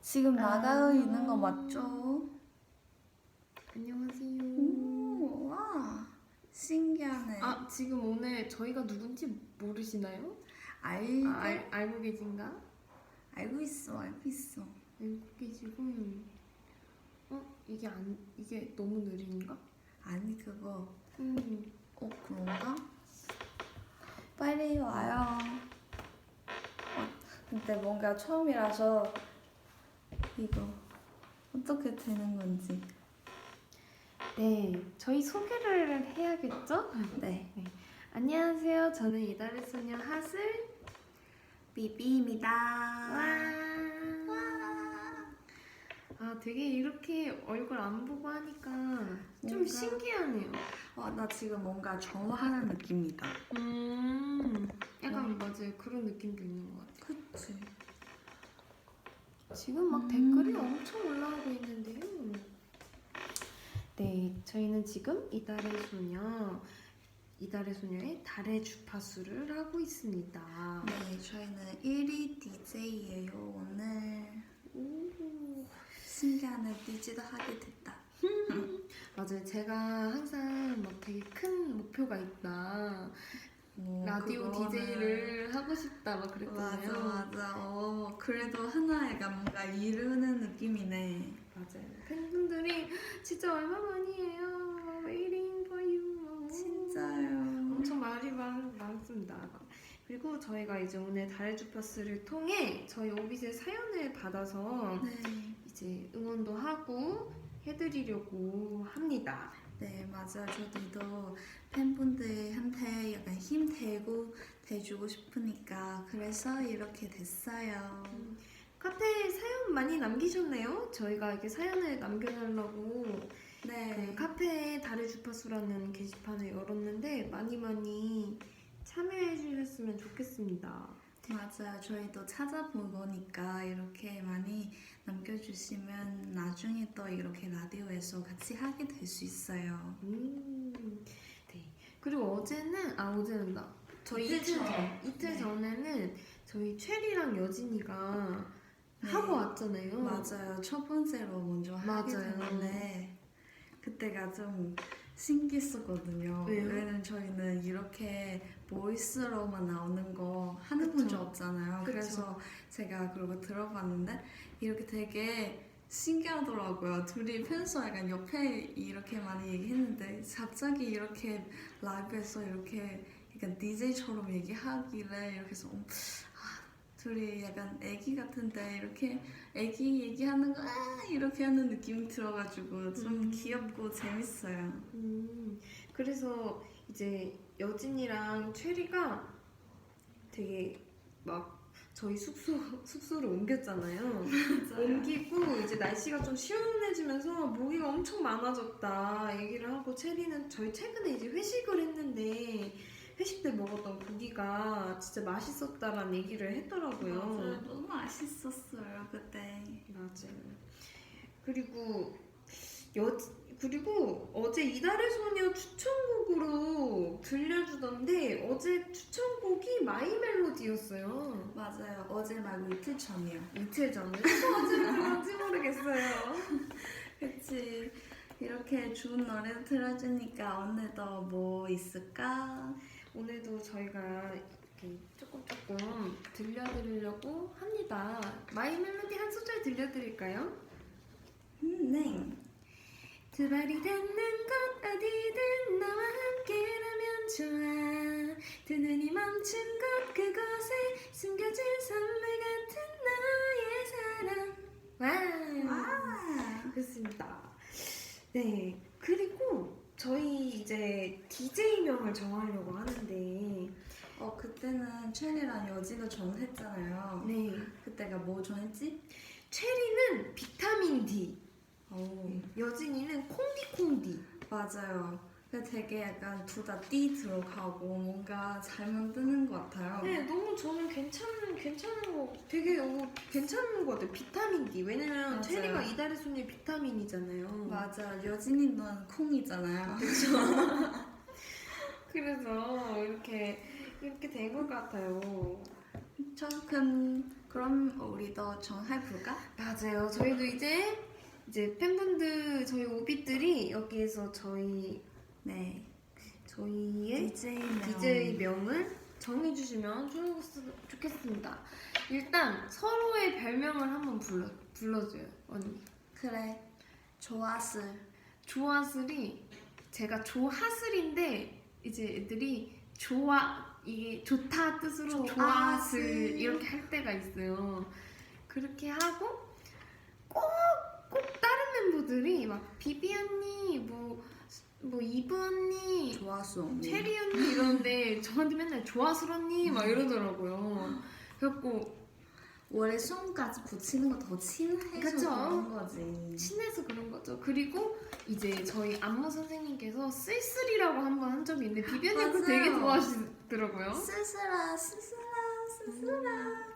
지금 나가 있는 거 맞죠? 안녕하세요. 와, 신기하네. 지금 오늘 저희가 누군지 모르시나요? 알고, 알고 계신가? 알고 있어. 알고 계시고. 이게 너무 느린가? 아니, 그거. 음. 그런가? 빨리 와요. 근데 뭔가 처음이라서 이거 어떻게 되는 건지. 네, 저희 소개를 해야겠죠? 네. 안녕하세요. 저는 이달의 소녀 하슬 비비입니다. 되게 이렇게 얼굴 안 보고 하니까 좀 뭔가- 신기하네요. 나 지금 뭔가 정화하는 느낌이다. 약간 맞아요. 그런 느낌도 있는 것 같아요. 그치? 지금 막 댓글이 엄청 올라오고 있는데요. 네, 저희는 지금 이달의 소녀의 달의 주파수를 하고 있습니다. 네, 저희는 1위 DJ예요. 오늘 신기한 DJ도 하게 됐다. 맞아요. 제가 항상 막 되게 큰 목표가 있다. 라디오 그거는- DJ를 하고 싶다 막 그랬잖아요. 맞아. 그래도 하나에 뭔가 이루는 느낌이네. 맞아요. 팬분들이 진짜 얼마만이에요. Waiting for you. 진짜요. 엄청 말이 많습니다. 그리고 저희가 이제 오늘 달의 주파수를 통해 저희 오빛의 사연을 받아서 네. 이제 응원도 하고 해드리려고 합니다. 네, 맞아요. 저도 팬분들한테 약간 힘 대주고 싶으니까 그래서 이렇게 됐어요. 카페에 사연 많이 남기셨네요. 저희가 이렇게 사연을 남겨달라고 네. 그 카페에 달의 주파수라는 게시판을 열었는데 많이 참여해 주셨으면 좋겠습니다. 맞아요. 저희도 찾아보니까 이렇게 많이 남겨주시면 나중에 또 이렇게 라디오에서 같이 하게 될 수 있어요. 네. 그리고 어제는 저희 이틀 전에는 저희 체리랑 여진이가 네. 하고 왔잖아요. 맞아요. 첫 번째로 먼저 하게 맞아요. 됐는데 그때가 좀 신기했었거든요. 왜요? 왜냐면 저희는 이렇게 보이스로만 나오는 거 하는 그쵸. 분줄 없잖아요. 그쵸. 그래서 제가 그러고 들어봤는데 이렇게 되게 신기하더라고요. 둘이 평소 약간 옆에 이렇게 많이 얘기했는데 갑자기 이렇게 라이브에서 이렇게 약간 DJ처럼 얘기하길래 이렇게 해서 둘이 약간 애기 같은데 이렇게 애기 얘기하는 거 이렇게 하는 느낌이 들어가지고 좀 귀엽고 재밌어요. 그래서 이제 여진이랑 체리가 되게 막 저희 숙소를 옮겼잖아요. 옮기고 이제 날씨가 좀 시원해지면서 모기가 엄청 많아졌다 얘기를 하고 체리는 저희 최근에 이제 회식을 했는데 회식 때 먹었던 고기가 진짜 맛있었다라는 얘기를 했더라고요. 맞아요. 너무 맛있었어요 그때. 맞아요. 그리고 어제 이달의 소녀 추천곡으로 들려주던데 어제 추천곡이 마이 멜로디였어요. 맞아요. 어제 말고 이틀 전이요. 이틀 전에 어제 뭔지 모르겠어요. 그치. 이렇게 좋은 노래 틀어주니까 오늘도 뭐 있을까? 오늘도 저희가 이렇게 조금 들려드리려고 합니다. 마이 멜로디 한 소절 들려드릴까요? 네. 두 발이 닿는 곳 어디든 너와 함께라면 좋아. 두 눈이 멈춘 곳 그곳에 숨겨진 선물 같은 너의 사랑. 와. 그렇습니다. 네, 그리고 저희 이제 DJ명을 정하려고 하는데 그때는 체리랑 여진을 정했잖아요. 네, 그때가 뭐 정했지? 체리는 비타민 D, 오. 여진이는 콩디콩디. 맞아요. 근데 되게 약간 둘 다 띠 들어가고 뭔가 잘 만드는 것 같아요. 네, 너무 저는 괜찮은 거 되게 괜찮은 것 같아요. 비타민 D. 왜냐면 맞아요. 체리가 이달의 소녀의 비타민이잖아요. 맞아. 여진이는 콩이잖아요. 그래서 이렇게 된 것 같아요. 조금 그럼 우리도 정해볼까? 맞아요. 저희도 이제 팬분들 저희 오빛들이 여기에서 네. 저희의 DJ DJ 명을 정해주시면 좋겠습니다. 일단 서로의 별명을 한번 불러줘요, 언니. 그래. 좋았을. 조아슬이 제가 조하슬인데 이제 애들이 이게 좋다 뜻으로 조아슬. 조아슬 이렇게 할 때가 있어요. 그렇게 하고 꼭 다른 멤버들이 막 비비 언니 뭐 이브 언니 좋았어 언니. 체리 언니 이러는데 저한테 맨날 조아슬 언니 막 이러더라고요. 그래갖고 원래 손까지 붙이는 거 더 친해서 그쵸? 그런 거지. 친해서 그런 거죠. 그리고 이제 저희 안무 선생님께서 쓸쓸이라고 한 번 한 적이 있는데 비비 언니 그거 맞아요. 되게 좋아하시더라고요. 쓸쓸아 쓸쓸아 쓸쓸아.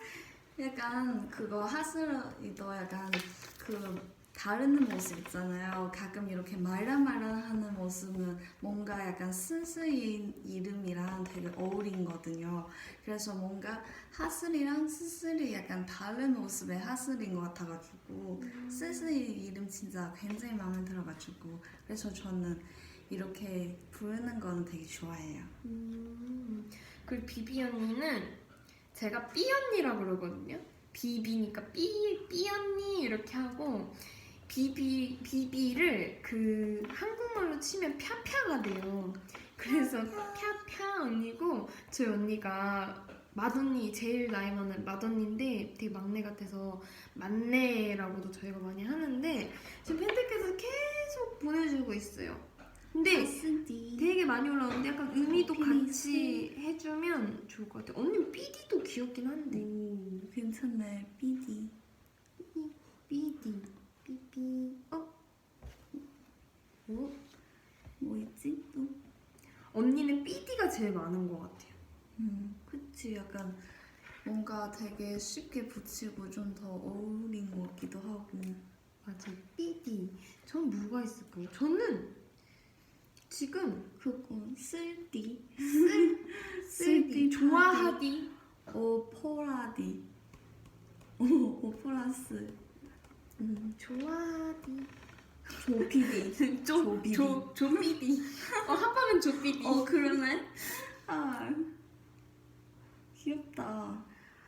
약간 그거 하슬이도 약간 그 다른 모습 있잖아요. 가끔 이렇게 말랑말랑하는 모습은 뭔가 약간 쓸쓸이 이름이랑 되게 어울리거든요. 그래서 뭔가 하슬이랑 쓸쓸이 약간 다른 모습의 하슬인 것 같아가지고 쓸쓸이 이름 진짜 굉장히 마음에 들어가지고 그래서 저는 이렇게 부르는 거는 되게 좋아해요. 그리고 비비 언니는 제가 삐 언니라고 그러거든요. 비비니까 삐 언니 이렇게 하고 비비를 그 한국말로 치면 펴펴가 돼요. 그래서 펴펴 언니고 저희 언니가 맏언니 제일 나이 많은 맏언니인데 되게 막내 같아서 막내라고도 저희가 많이 하는데 지금 팬들께서 계속 보내주고 있어요. 근데 되게 많이 올라오는데 약간 의미도 같이 해주면 좋을 것 같아요. 언니 삐디도 귀엽긴 한데. 오, 괜찮네. 삐디. 삐디 삐삐 뭐 있지 또? 언니는 삐디가 제일 많은 것 같아요. 그치. 약간 뭔가 되게 쉽게 붙이고 좀 더 어울린 것 같기도 하고. 맞아 삐디. 전 뭐가 있을까요? 저는 지금 그거 쓸디. 쓸디 좋아하디 오포라디. 오포라스. 좋아하디 조피디. 조비디. 조삐디 합하면 조삐디. 그러네. 아, 귀엽다.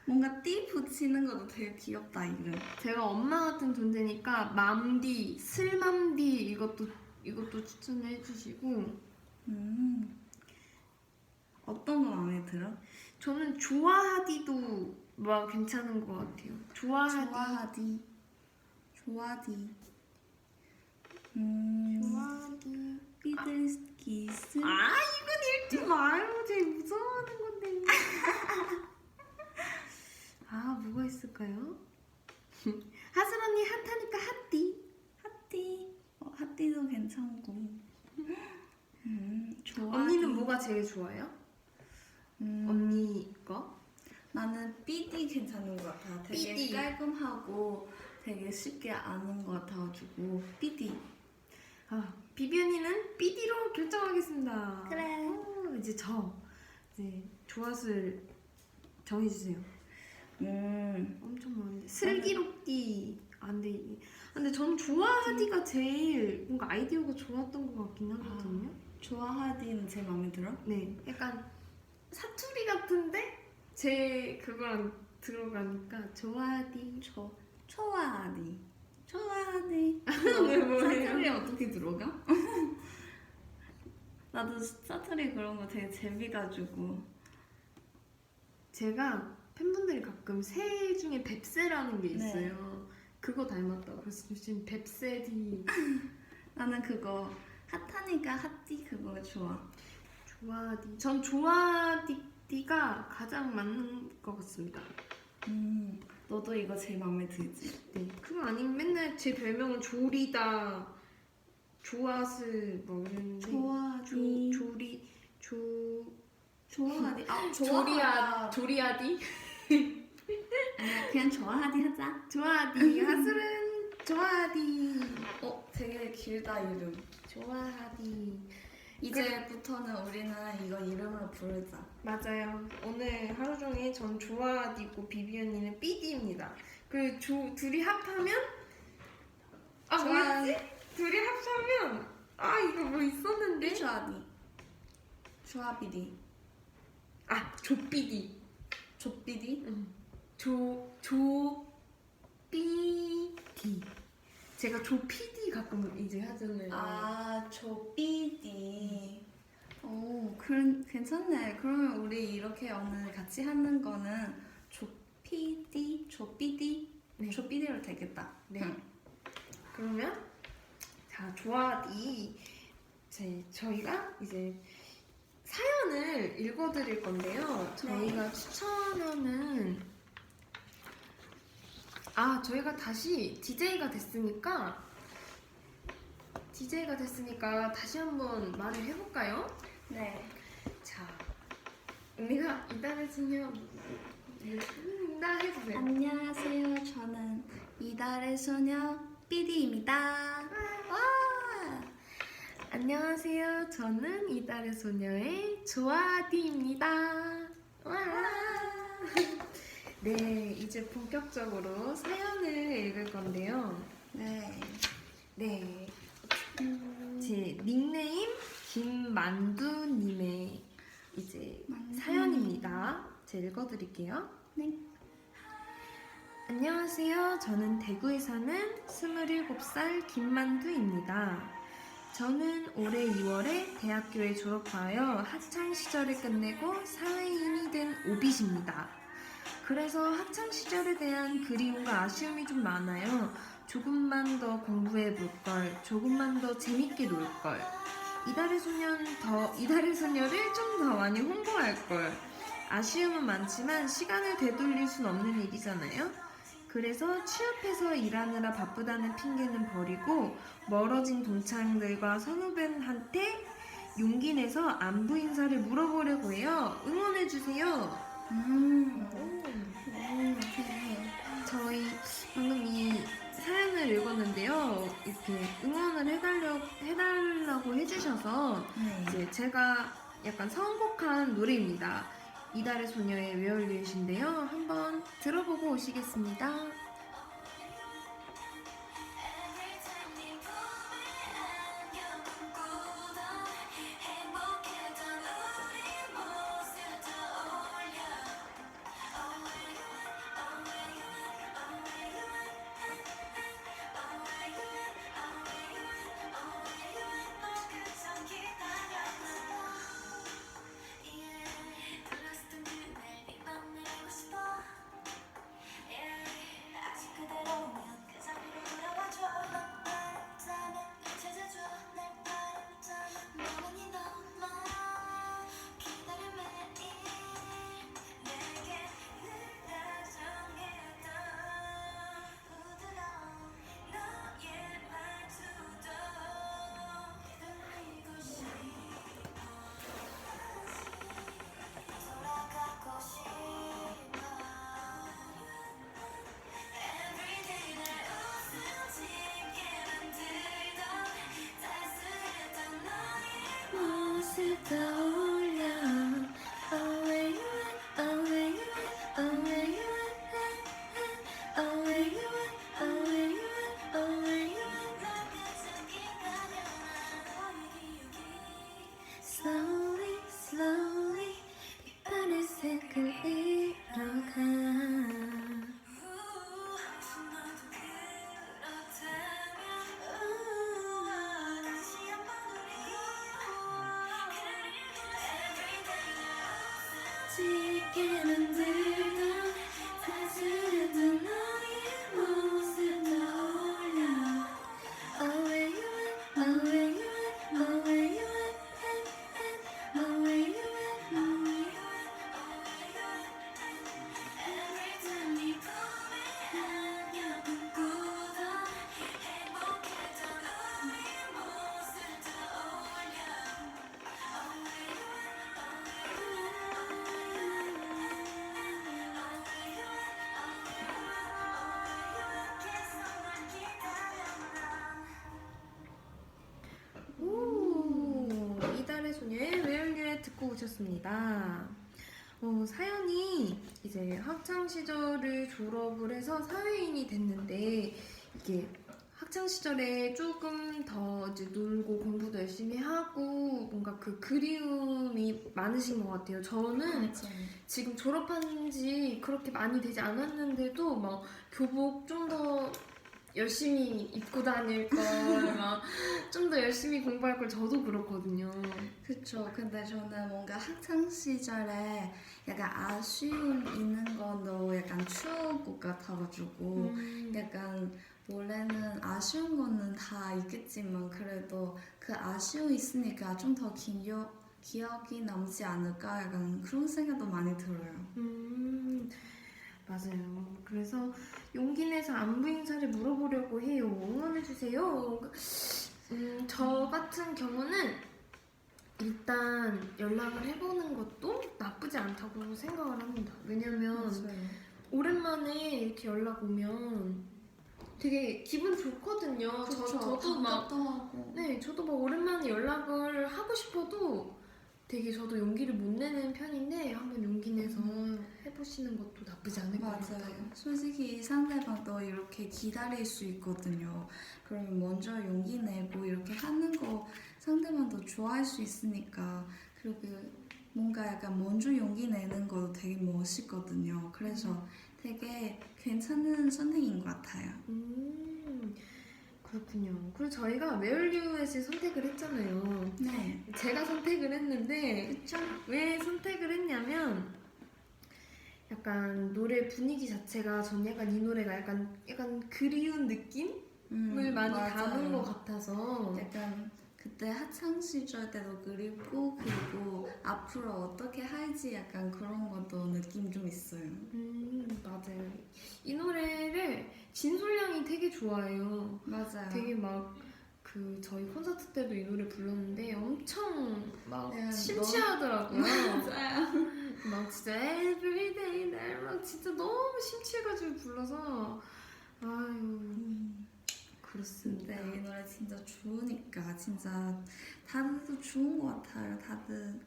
뭔가 띠 붙이는 것도 되게 귀엽다 이름. 제가 엄마 같은 존재니까 맘디 슬맘디 이것도 추천해 주시고 어떤 거 마음에 들어? 저는 좋아하디도 막 괜찮은 것 같아요. 좋아하디. 좋아디. 좋아하디. 삐들기스. 이건 읽지 마요. 제일 무서워하는 건데. 뭐가 있을까요? 하슬 언니 핫하니까 핫디. 핫띠. 핫띠도 괜찮고. 좋아디. 언니는 뭐가 제일 좋아요? 언니 거? 나는 삐디 괜찮은 것 같아. 되게 삐디. 깔끔하고 되게 쉽게 아는 것 같아가지고 삐디. 비비 언니는 삐디로 결정하겠습니다. 그래. 이제 조화술 정해주세요. 엄청 많은데 슬기롭디 안 돼. 근데 전 좋아하디가 제일 뭔가 아이디어가 좋았던 것 같긴 하거든요. 좋아하디는 제 마음에 들어? 네, 약간 사투리 같은데 제 그거랑 들어가니까 좋아하디. 초아디. 초아디. 뭐예요? 사투리 어떻게 들어가? 나도 사투리 그런 거 되게 재미가지고. 제가 팬분들이 가끔 새 중에 뱁새라는 게 있어요. 그거 닮았다고. 그래서 지금 뱁새디. 나는 그거 핫하니까 핫띠 그거 좋아. 좋아하디. 전 좋아하디가 가장 맞는 것 같습니다. 너도 이거 제일 마음에 들지? 네. 그거 아니면 맨날 제 별명은 조리다, 조아스 뭐 이랬는데. 좋아하디. 좋아하디. 조리아디. 아니야, 그냥 좋아하디 하자. 좋아하디. 하슬은 좋아하디. 되게 길다 이름. 좋아하디. 이제부터는 우리는 이거 이름으로 부르자. 맞아요. 오늘 하루 종일 전 조아디고 비비 언니는 삐디입니다. 그 둘이 합하면 조아- 뭐였지? 둘이 합하면 이거 뭐 있었는데? 조아디. 조아비디. 조삐디. 조비디. 조삐디. 제가 조피디 가끔 이제 하잖아요. 조비디. 오, 괜찮네. 그러면 우리 이렇게 오늘 같이 하는 거는 조비디. 네. 조비디로 되겠다. 네. 응. 그러면 조아디. 저희가 이제 사연을 읽어드릴 건데요. 저희가 추천하는 저희가 다시 DJ가 됐으니까 다시 한번 말을 해볼까요? 네. 자, 언니가 이달의 소녀 해주세요. 안녕하세요. 저는 이달의 소녀 삐디입니다. 와! 안녕하세요. 저는 이달의 소녀의 조아디입니다. 와! 네, 이제 본격적으로 사연을 읽을 건데요. 네. 제 닉네임 김만두님의 이제 만두. 사연입니다. 제가 읽어드릴게요. 네. 안녕하세요. 저는 대구에 사는 27살 김만두입니다. 저는 올해 2월에 대학교에 졸업하여 학창 시절을 끝내고 사회인이 된 오빗입니다. 그래서 학창 시절에 대한 그리움과 아쉬움이 좀 많아요. 조금만 더 공부해 볼 걸, 조금만 더 재밌게 놀 걸. 이달의 소녀를 좀 더 많이 홍보할 걸. 아쉬움은 많지만 시간을 되돌릴 순 없는 일이잖아요. 그래서 취업해서 일하느라 바쁘다는 핑계는 버리고 멀어진 동창들과 선후배한테 용기 내서 안부 인사를 물어보려고 해요. 응원해주세요. 저희 방금 이 사연을 읽었는데요. 이렇게 응원을 해달라고 해주셔서 네. 이제 제가 약간 선곡한 노래입니다. 이달의 소녀의 Where Are You인데요. 한번 들어보고 오시겠습니다. 보내주셨습니다. 사연이 이제 학창 시절을 졸업을 해서 사회인이 됐는데 이게 학창 시절에 조금 더 이제 놀고 공부도 열심히 하고 뭔가 그 그리움이 많으신 것 같아요. 저는 지금 졸업한 지 그렇게 많이 되지 않았는데도 막 교복 좀 더 열심히 입고 다닐 걸, 막 좀 더 열심히 공부할 걸 저도 그렇거든요. 그쵸. 근데 저는 뭔가 학창 시절에 약간 아쉬움 있는 건도 약간 추억 것 같아가지고 약간 원래는 아쉬운 거는 다 있겠지만 그래도 그 아쉬움 있으니까 좀 더 기억이 남지 않을까 약간 그런 생각도 많이 들어요. 맞아요. 그래서 용기 내서 안부 인사를 물어보려고 해요. 응원해주세요. 저 같은 경우는 일단 연락을 해보는 것도 나쁘지 않다고 생각을 합니다. 왜냐면 오랜만에 이렇게 연락 오면 되게 기분 좋거든요. 저도 막 하고. 네, 저도 막 오랜만에 연락을 하고 싶어도 되게 저도 용기를 못 내는 편인데 한번 용기 내서 해보시는 것도 나쁘지 않을 것 같아요. 맞아요. 솔직히 상대방도 이렇게 기다릴 수 있거든요. 그러면 먼저 용기 내고 이렇게 하는 거 상대방도 좋아할 수 있으니까 그리고 뭔가 약간 먼저 용기 내는 것도 되게 멋있거든요. 그래서 되게 괜찮은 선택인 것 같아요. 그렇군요. 그리고 저희가 웨얼류엣을 선택을 했잖아요. 네. 제가 선택을 했는데 그쵸? 왜 선택을 했냐면 약간 노래 분위기 자체가 전 약간 이 노래가 약간 그리운 느낌을 많이 맞아요. 담은 것 같아서 약간 그때 학창 시절 때도 그립고 그리고 앞으로 어떻게 할지 약간 그런 것도 느낌 좀 있어요. 맞아요. 이 노래를 진솔양이 되게 좋아해요. 맞아요. 되게 막 그 저희 콘서트 때도 이 노래 불렀는데 엄청 막 네, 심취하더라고요. 맞아요. 막 진짜 everyday 날 막 진짜 너무 심취해가지고 불러서 아유 그렇습니다. 근데 이 노래 진짜 좋으니까 진짜 다들 좋은 것 같아요. 다들.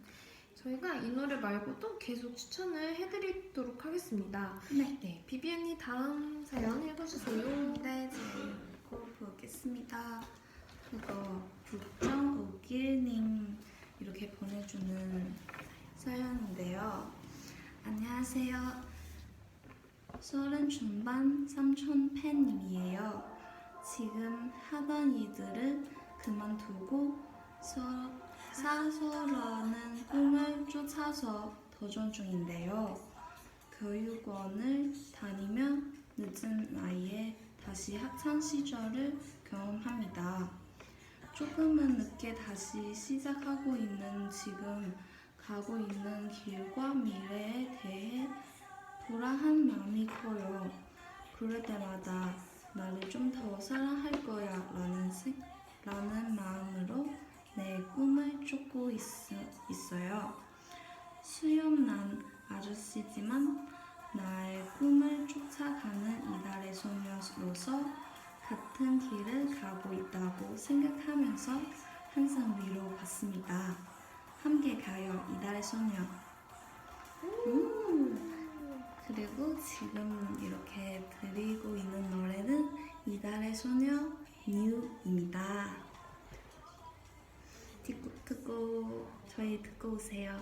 저희가 이 노래 말고도 계속 추천을 해드리도록 하겠습니다. 네. 비비언니 다음 사연 읽어주세요. 네, 저희 꼭 보겠습니다. 그거 북정우길님 이렇게 보내주는 사연인데요. 안녕하세요. 30 중반 삼촌 팬님이에요. 지금 하던 일들을 그만두고 사서라는 꿈을 쫓아서 도전 중인데요. 교육원을 다니며 늦은 나이에 다시 학창 시절을 경험합니다. 조금은 늦게 다시 시작하고 있는 지금 가고 있는 길과 미래에 대해 불안한 마음이 커요. 그럴 때마다 나를 좀 더 사랑할 거야 라는 마음으로 내 꿈을 쫓고 있어요. 수염난 아저씨지만 나의 꿈을 쫓아가는 이달의 소녀로서 같은 길을 가고 있다고 생각하면서 항상 위로받습니다. 함께 가요, 이달의 소녀. 그리고 지금 이렇게 드리고 있는 노래는 이달의 소녀 뉴입니다. 저희 듣고 오세요.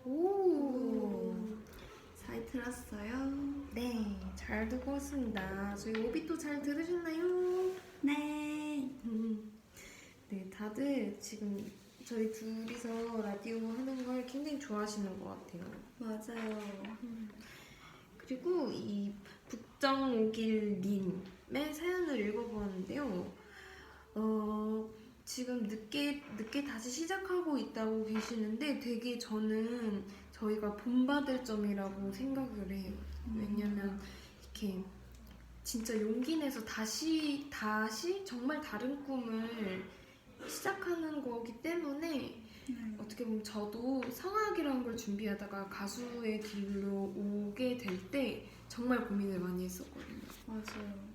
오. 잘 들었어요? 네, 잘 듣고 있습니다. 저희 오비도 잘 들으셨나요? 네. 네, 다들 지금 저희 둘이서 라디오 하는 걸 굉장히 좋아하시는 것 같아요. 맞아요. 그리고 이 북정오길님의 사연을 읽어보았는데요. 지금 늦게 다시 시작하고 있다고 계시는데 되게 저는 저희가 본받을 점이라고 생각을 해요. 왜냐면 이렇게 진짜 용기 내서 다시 정말 다른 꿈을 시작하는 거기 때문에 어떻게 보면 저도 성악이라는 걸 준비하다가 가수의 길로 오게 될 때 정말 고민을 많이 했었거든요. 맞아요.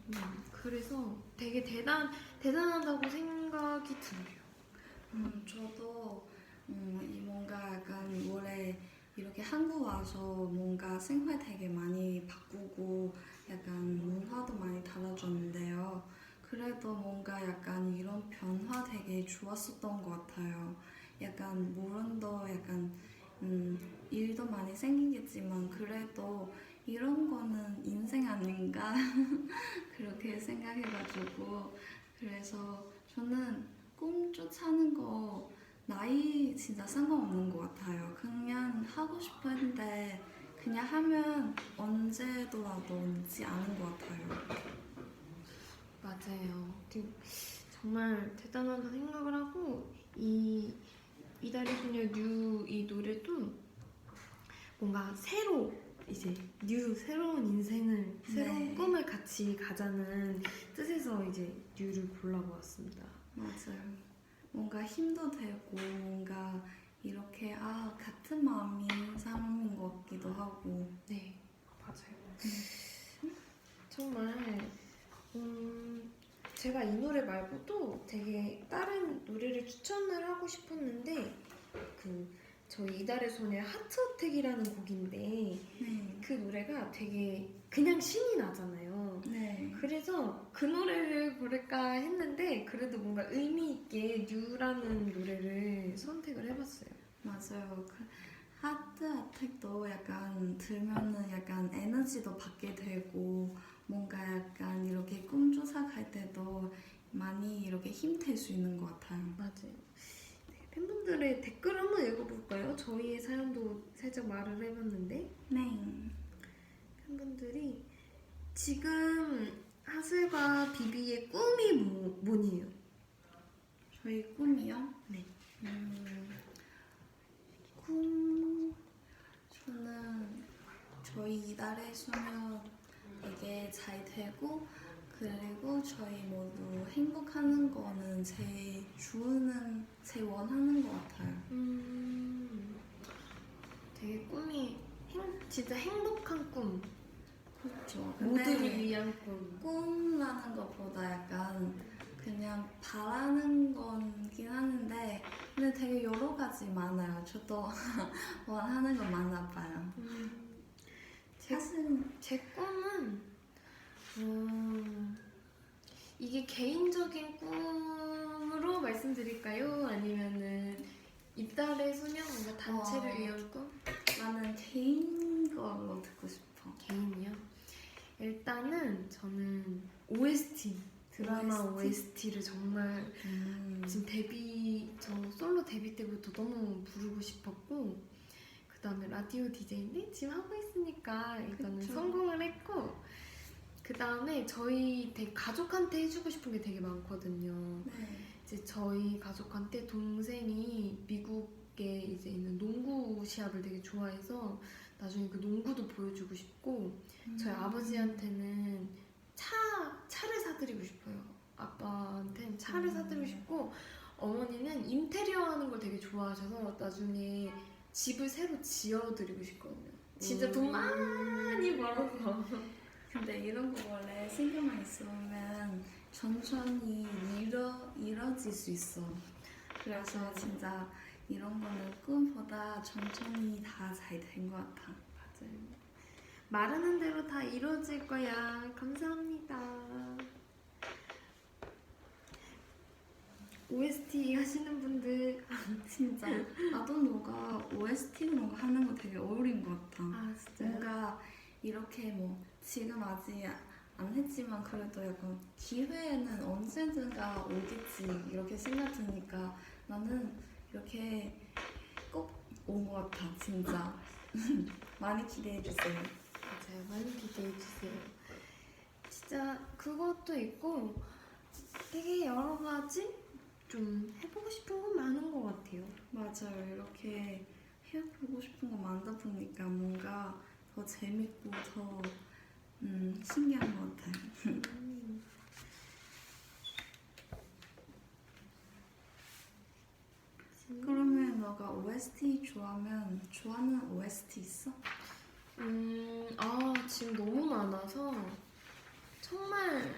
그래서 되게 대단하다고 생각이 들어요. 저도 이 뭔가 약간 올해 이렇게 한국 와서 뭔가 생활 되게 많이 바꾸고 약간 문화도 많이 달라졌는데요. 그래도 뭔가 약간 이런 변화 되게 좋았었던 것 같아요. 약간 물론도 약간 일도 많이 생기겠지만 그래도 이런 거는 인생 아닌가 그렇게 생각해가지고 그래서 저는 꿈 쫓아는 거 나이 진짜 상관없는 것 같아요. 그냥 하고 싶은데 그냥 하면 언제더라도 늦지 않은 것 같아요. 맞아요. 정말 대단하다 생각을 하고 이달의 소녀 뉴 이 노래도 뭔가 새로운 인생을 새로운 네. 꿈을 같이 가자는 뜻에서 이제 뉴를 골라보았습니다. 맞아요. 뭔가 힘도 되고 뭔가 이렇게 같은 마음인 사람인 것 같기도 하고. 네, 맞아요. 정말 제가 이 노래 말고도 되게 다른 노래를 추천을 하고 싶었는데 저희 이달의 소녀의 하트어택이라는 곡인데 네. 그 노래가 되게 그냥 신이 나잖아요. 네. 그래서 그 노래를 부를까 했는데 그래도 뭔가 의미 있게 뉴라는 노래를 선택을 해봤어요. 맞아요. 하트 어택도 약간 들면은 약간 에너지도 받게 되고 뭔가 약간 이렇게 꿈 쫓아갈 때도 많이 이렇게 힘 될 수 있는 것 같아요. 맞아요. 네, 팬분들의 댓글 한번 읽어볼까요? 저희의 사연도 살짝 말을 해봤는데 네. 팬분들이 지금 하슬과 비비의 꿈이 뭐니에요? 저희 꿈이요? 네. 꿈 저는 저희 이달의 소녀 되게 잘 되고 그리고 저희 모두 행복하는 거는 제일 원하는 것 같아요. 되게 꿈이 진짜 행복한 꿈. 그렇죠. 모두를 위한 꿈. 꿈라는 것보다 약간 그냥 바라는 거긴 하는데 근데 되게 여러 가지 많아요. 저도 원하는 거 많아 봐요. 사실 제 꿈은 이게 개인적인 꿈으로 말씀드릴까요? 아니면은 이달의 소녀 뭔가 단체를 위한 꿈? 나는 개인 걸로 듣고 싶어. 개인이요? 일단은 저는 OST 드라마 OST를 정말 지금 저 솔로 데뷔 때부터 너무 부르고 싶었고 그 다음에 라디오 DJ인데 지금 하고 있으니까 이거는 그쵸. 성공을 했고 그 다음에 저희 가족한테 해주고 싶은 게 되게 많거든요. 네. 이제 저희 가족한테 동생이 미국에 이제 있는 농구 시합을 되게 좋아해서 나중에 그 농구도 보여주고 싶고 저희 아버지한테는 차를 사드리고 싶어요. 아빠한테는 차를 사드리고 싶고 어머니는 인테리어 하는 걸 되게 좋아하셔서 나중에 집을 새로 지어드리고 싶거든요. 진짜 돈 많이 벌어서. 근데 이런 거 원래 생각만 있으면 천천히 이뤄질 수 있어. 그래서 진짜 이런 거는 꿈보다 천천히 다 잘 된 것 같아. 맞아요. 말하는 대로 다 이루어질 거야. 감사합니다. OST 하시는 분들 진짜 나도 너가 OST 그런 거 하는 거 되게 어울린 것 같아. 진짜요? 뭔가 이렇게 뭐 지금 아직 안 했지만 그래도 약간 기회는 언제든가 오겠지 이렇게 생각 드니까 나는 이렇게 꼭 온 것 같아 진짜. 많이 기대해 주세요. 맞아요. 많이 기대해 주세요. 진짜 그것도 있고 되게 여러 가지 좀 해보고 싶은 건 많은 것 같아요. 맞아요. 이렇게 해보고 싶은 거 많다 보니까 뭔가 더 재밌고 더 신기한 것 같아요. 그러면 너가 OST 좋아하면 좋아하는 OST 있어? 지금 너무 많아서 정말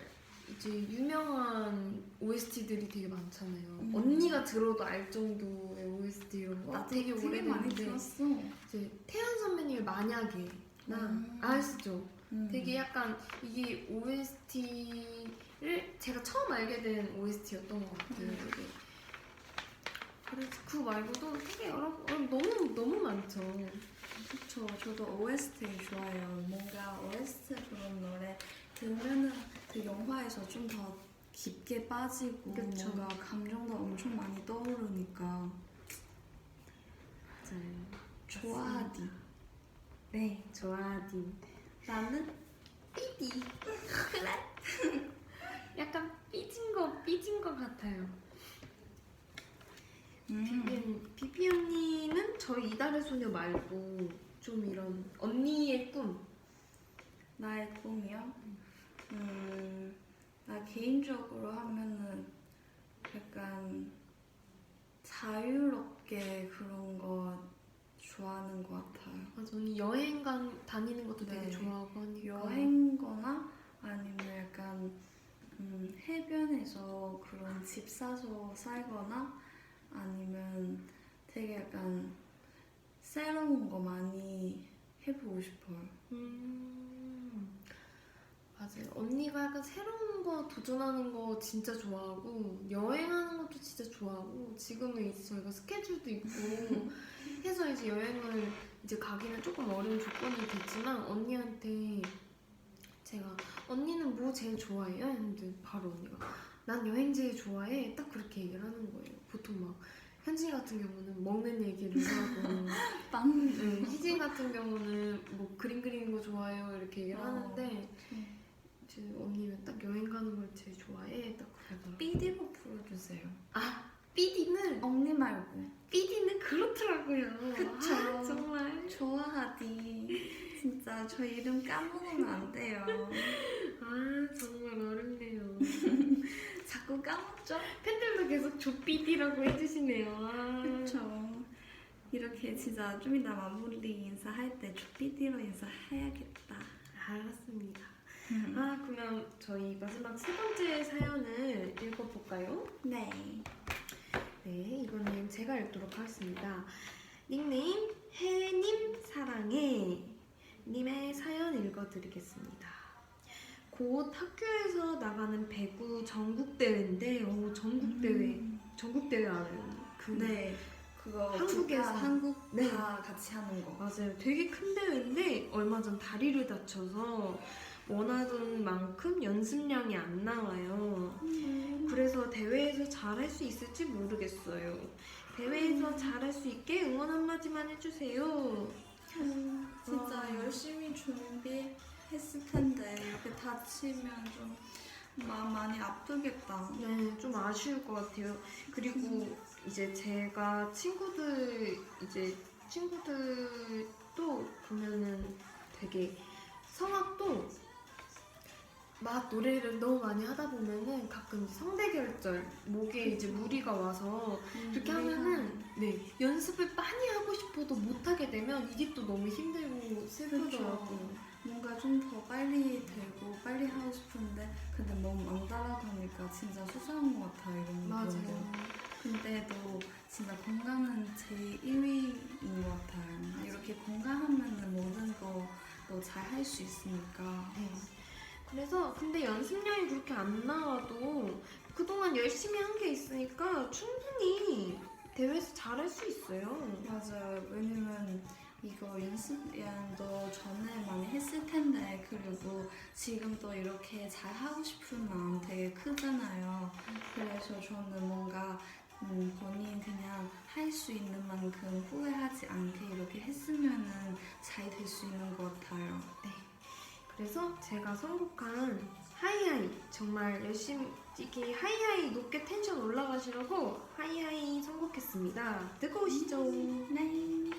이제 유명한 OST들이 되게 많잖아요. 언니가 들어도 알 정도의 OST 이런 거 되게 많이 오래됐는데 들었어. 이제 태연 선배님의 만약에나 아시죠? 되게 약간 이게 OST를 제가 처음 알게 된 OST였던 것 같아요. 되게. 그래서 그 말고도 되게 너무 많죠. 그쵸. 저도 OST 좋아해요. 뭔가 OST 그런 노래 들으면은 그 영화에서 좀 더 깊게 빠지고 그쵸. 뭔가 감정도 엄청 많이 떠오르니까 맞아요. 좋아하디. 네, 좋아하디. 나는 삐디. 약간 삐진 거 같아요. 비비 언니는 저희 이달의 소녀 말고 좀 이런 언니의 꿈. 나의 꿈이요? 나 개인적으로 하면은 약간 자유롭게 그런 거 좋아하는 것 같아요. 저는 여행 다니는 것도 되게 네. 좋아하고 하니까. 여행거나 아니면 약간 해변에서 그런 집 사서 살거나 아니면 되게 약간 새로운 거 많이 해보고 싶어요. 맞아요. 언니가 약간 새로운 거 도전하는 거 진짜 좋아하고 여행하는 것도 진짜 좋아하고 지금은 이제 저희가 스케줄도 있고 해서 이제 여행을 이제 가기는 조금 어려운 조건이 됐지만 언니한테 제가 언니는 뭐 제일 좋아해요? 했는데 바로 언니가 난 여행 제일 좋아해. 딱 그렇게 얘기를 하는 거예요. 보통 막 현지 같은 경우는 먹는 얘기를 하고 희진 같은 경우는 뭐 그림 그리는 거 좋아해요 이렇게 얘기를 하는데 이제 언니는 딱 여행 가는 걸 제일 좋아해. 딱 그러더라고요. 삐디로 불러주세요. 삐디는 언니 말고. 삐디는 그렇더라고요. 그쵸. 정말. 좋아하디. 진짜 저 이름 까먹으면 안 돼요. 정말 어렵네요. 자꾸 까먹죠? 팬들도 계속 조삐디라고 해주시네요. 그쵸. 이렇게 진짜 좀 이따 마무리 인사할 때 조삐디로 인사해야겠다. 알았습니다. 그러면 저희 마지막 세 번째 사연을 읽어볼까요? 네. 네, 이번엔 제가 읽도록 하겠습니다. 닉네임 해님 사랑해 님의 사연 읽어드리겠습니다. 곧 학교에서 나가는 배구 전국대회인데 전국대회 알아요? 네. 그거 한국에서. 한국 네. 다 같이 하는 거. 맞아요. 되게 큰 대회인데 얼마 전 다리를 다쳐서 원하던 만큼 연습량이 안 나와요. 그래서 대회에서 잘할 수 있을지 모르겠어요. 대회에서 잘할 수 있게 응원 한마디만 해주세요. 진짜 열심히 준비했을 텐데 이렇게 다치면 좀 마음 많이 아프겠다. 네, 좀 아쉬울 것 같아요. 그리고 이제 제가 친구들도 보면은 되게 성악도 막 노래를 너무 많이 하다 보면은 가끔 성대결절, 목에 이제 무리가 와서 그렇게 하면은 연습을 많이 하고 싶어도 못 하게 되면 이게 또 너무 힘들고 슬프더라고요. 뭔가 좀 더 빨리 되고 빨리 하고 싶은데 근데 몸 안 따라가니까 진짜 수상한 것 같아요. 이런 거. 맞아요. 근데도 진짜 건강은 제 1위인 것 같아요. 이렇게 건강하면 모든 거도 잘 할 수 있으니까. 네. 그래서 근데 연습량이 그렇게 안 나와도 그동안 열심히 한 게 있으니까 충분히 대회에서 잘할 수 있어요. 맞아요. 왜냐면 이거 연습량도 전에 많이 했을 텐데 그리고 지금 또 이렇게 잘 하고 싶은 마음 되게 크잖아요. 그래서 저는 뭔가 본인 그냥 할 수 있는 만큼 후회하지 않게 이렇게 했으면은 잘 될 수 있는 것 같아요. 그래서 제가 선곡한 하이하이 정말 열심히 이렇게 하이하이 높게 텐션 올라가시라고 하이하이 선곡했습니다. 듣고 오시죠. 네.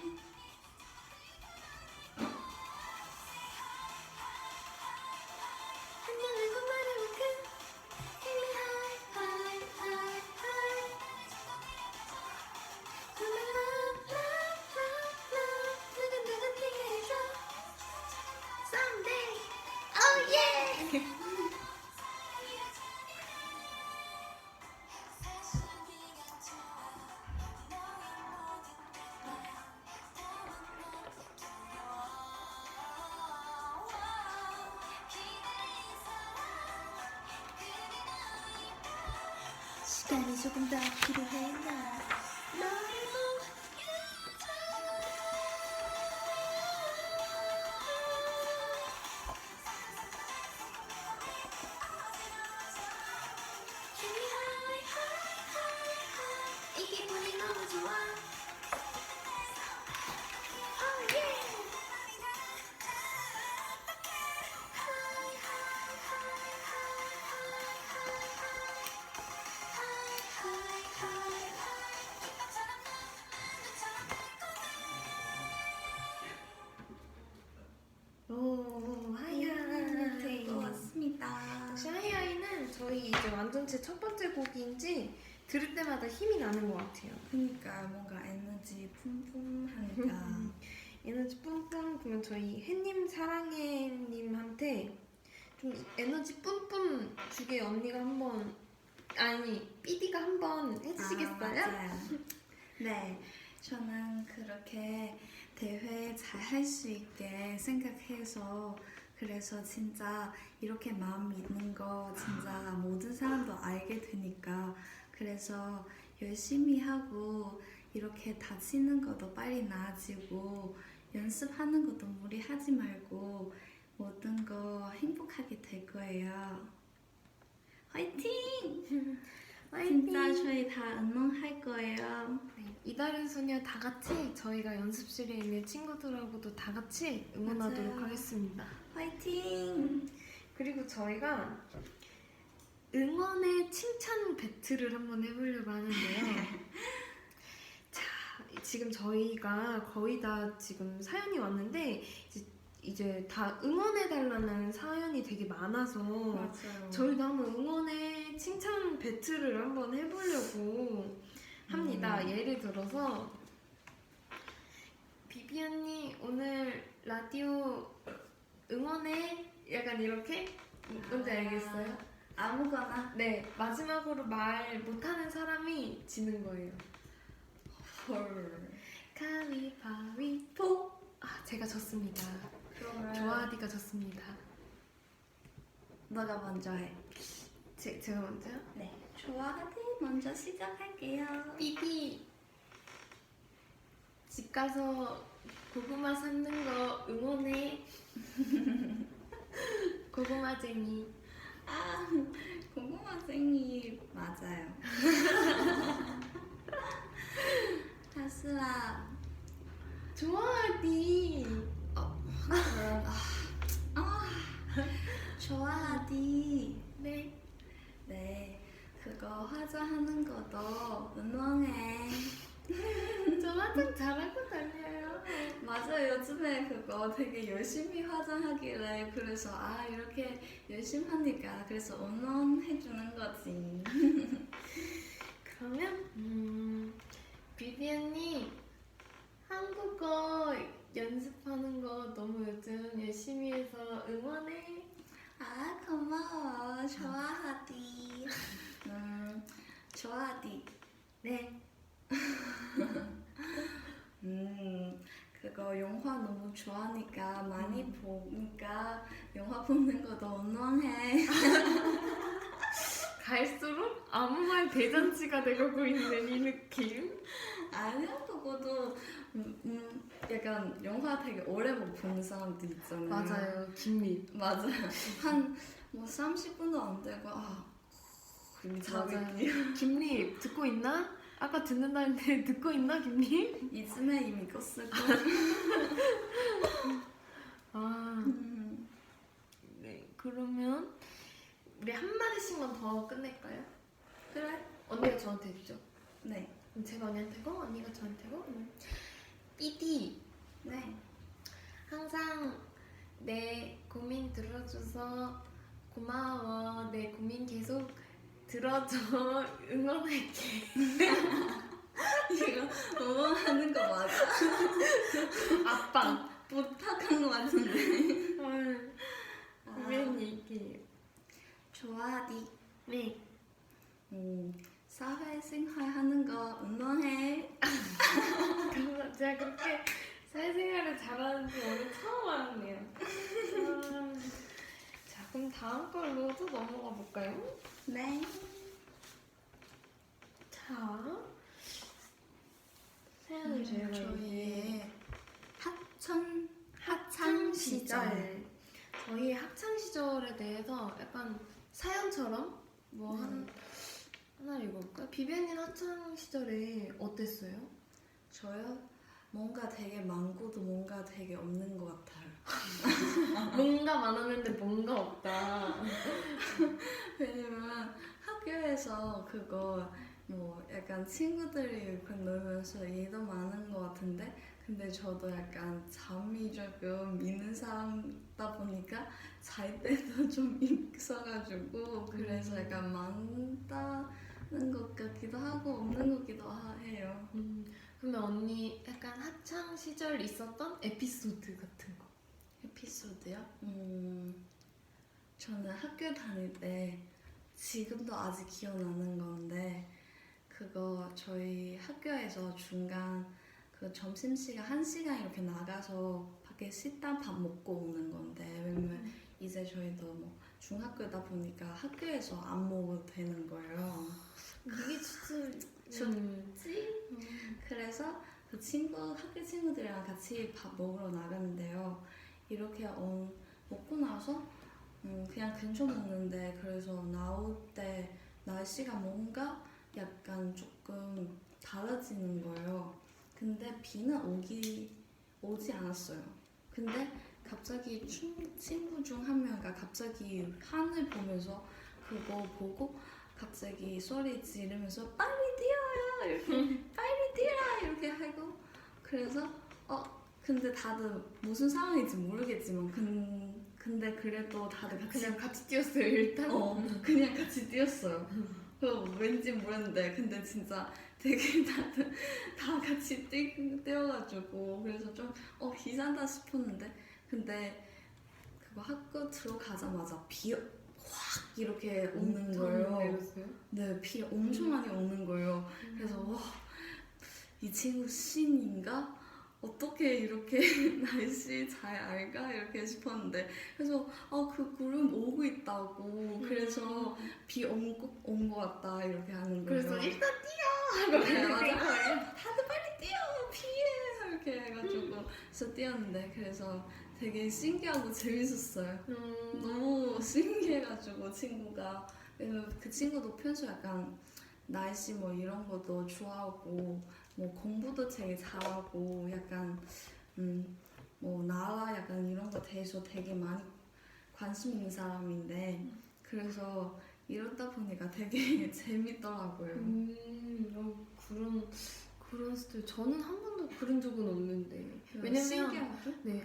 시간이 조금 더 필요해 나. 이 기분이 너무 좋아. 오, 하이하이. 또 왔습니다. 샤이아이는 저희 이제 완전체 첫 번째 곡인지 들을 때마다 힘이 나는 것 같아요. 그러니까 뭔가 에너지 뿜뿜하니까. 에너지 뿜뿜 그러면 저희 햇님 사랑해님한테 좀 에너지 뿜뿜 주게 언니가 한번 아니 삐디가 한번 해주시겠어요? 맞아요. 네, 저는 그렇게 대회 잘 할 수 있게 생각해서 그래서 진짜 이렇게 마음 있는 거 진짜 모든 사람도 알게 되니까 그래서 열심히 하고 이렇게 다치는 것도 빨리 나아지고 연습하는 것도 무리하지 말고 모든 거 행복하게 될 거예요. 화이팅! 진짜 저희 다 응원할 거예요. 네, 이달의 소녀 다 같이 저희가 연습실에 있는 친구들하고도 다 같이 응원하도록 맞아요. 하겠습니다. 화이팅! 그리고 저희가 응원의 칭찬 배틀을 한번 해보려고 하는데요. 자, 지금 저희가 거의 다 지금 사연이 왔는데 이제 다 응원해달라는 사연이 되게 많아서 맞아요. 저희도 한번 응원의 칭찬 배틀을 한번 해보려고 합니다. 예를 들어서 비비 언니 오늘 라디오 응원해 약간 이렇게 뭔지 알겠어요? 아무거나. 네, 마지막으로 말 못하는 사람이 지는 거예요. 헐. 가위바위보. 아, 제가 졌습니다. 그러면 조아디가 졌습니다. 너가 먼저 해. 제가 먼저요? 네. 조아디 먼저 시작할게요. 삐삐 집 가서 고구마 삶는 거 응원해. 고구마쟁이. 아, 고구마쟁이 맞아요. 하슬아. 조아디. 그럼 조아디. 네. 네. 그거 화장하는 것도 응원해. 저 화장 잘하고 다녀요. 맞아요. 요즘에 그거 되게 열심히 화장하길래 그래서 이렇게 열심히 하니까 그래서 응원해주는 거지. 그러면 비비 언니 한국어 연습하는 거 너무 요즘 열심히 해서 응원해. 고마워. 좋아하디. 좋아하디. 네. 그거 영화 너무 좋아하니까 많이 보니까 영화 보는 거 너무해. 갈수록 아무 말 대잔치가 되고 있는 이 느낌. 아니야, 그거도 약간 영화 되게 오래 못 보는 사람도 있잖아요. 맞아요. 김립. 맞아요. 한 뭐 30분도 안 되고 그렇게 자겠지. 김립 듣고 있나? 아까 듣는다 했는데 듣고 있나 김립? 이쯤에 이미 껐을 거. 아, 네. 그러면 우리 한 마디씩만 더 끝낼까요? 그래? 언니가 저한테 했죠. 네. 그럼 제가 언니한테고 언니가 저한테고. 삐디 네. 항상 내 고민 들어줘서 고마워. 내 고민 계속 들어줘. 응원할게. 이거 응원하는 거 맞아? 아빠. 부탁한 거 같은데. 고민 얘기해요. 좋아하디. 네. 사회생활 하는 거 응원해. 그래서 제가 그렇게 사회생활을 잘하는지 오늘 처음 알았네요. 자, 그럼 다음 걸로 또 넘어가 볼까요? 네. 자, 사연을 저희가 저희의 학창 시절. 저희 학창 시절에 대해서 약간 사연처럼 뭐 하나 읽어볼까요? 비비언님 학창 시절에 어땠어요? 저요? 뭔가 되게 많고도 뭔가 되게 없는 것 같아요. 뭔가 많았는데 뭔가 없다. 왜냐면 학교에서 그거 뭐 약간 친구들이 그 놀면서 일도 많은 것 같은데 근데 저도 약간 잠이 조금 있는 사람다 보니까 잘 때도 좀 있어가지고 그래서 약간 많다는 것 같기도 하고 없는 것 같기도 해요. 그러면 언니 약간 학창 시절 있었던 에피소드 같은 거. 에피소드요? 저는 학교 다닐 때 지금도 아직 기억나는 건데 그거 저희 학교에서 중간 그 점심시간 1시간 이렇게 나가서 밖에 식당 밥 먹고 오는 건데 왜냐면 이제 저희도 뭐 중학교다 보니까 학교에서 안 먹어도 되는 거예요. 그게 진짜 좋지? 그래서 그 학교 친구들이랑 같이 밥 먹으러 나갔는데요. 이렇게 먹고 나서 그냥 근처 먹는데 그래서 나올 때 날씨가 뭔가 약간 조금 달라지는 거예요. 근데 비는 오지 않았어요. 근데 갑자기 친구 중 한 명이 갑자기 하늘 보면서 그거 보고 갑자기 소리 지르면서 빨리 뛰어요 이렇게 빨리 뛰라 이렇게 하고 그래서 근데 다들 무슨 상황인지 모르겠지만 근데 그래도 다들 그냥 같이 뛰었어요 일단. 그냥 같이 뛰었어요. 왠지 모르는데 근데 진짜 되게 다들 다 같이 뛰어가지고 그래서 좀 비싼다 싶었는데 근데 그거 학교 들어가자마자 비 확 이렇게 오는 거예요. 내렸어요? 네, 비 엄청 많이 오는 거예요. 그래서 와, 이 친구 신인가? 어떻게 이렇게 날씨 잘 알까? 이렇게 싶었는데 그래서 그 구름 오고 있다고 그래서 비 온 거 같다 이렇게 하는 거예요. 그래서 일단 뛰어! 하고 네, 맞아. 다들 빨리 뛰어! 피해! 이렇게 해가지고 그래서 뛰었는데 그래서 되게 신기하고 재밌었어요. 너무 신기해가지고 친구가 왜냐면 그 친구도 평소 약간 날씨 뭐 이런 것도 좋아하고 뭐 공부도 되게 잘하고 약간 뭐 나라 약간 이런 거 대해서 되게 많이 관심 있는 사람인데 그래서 이러다 보니까 되게 재밌더라고요. 그런 스타일 저는 한 번도 그런 적은 없는데 왜냐면 신기하죠? 네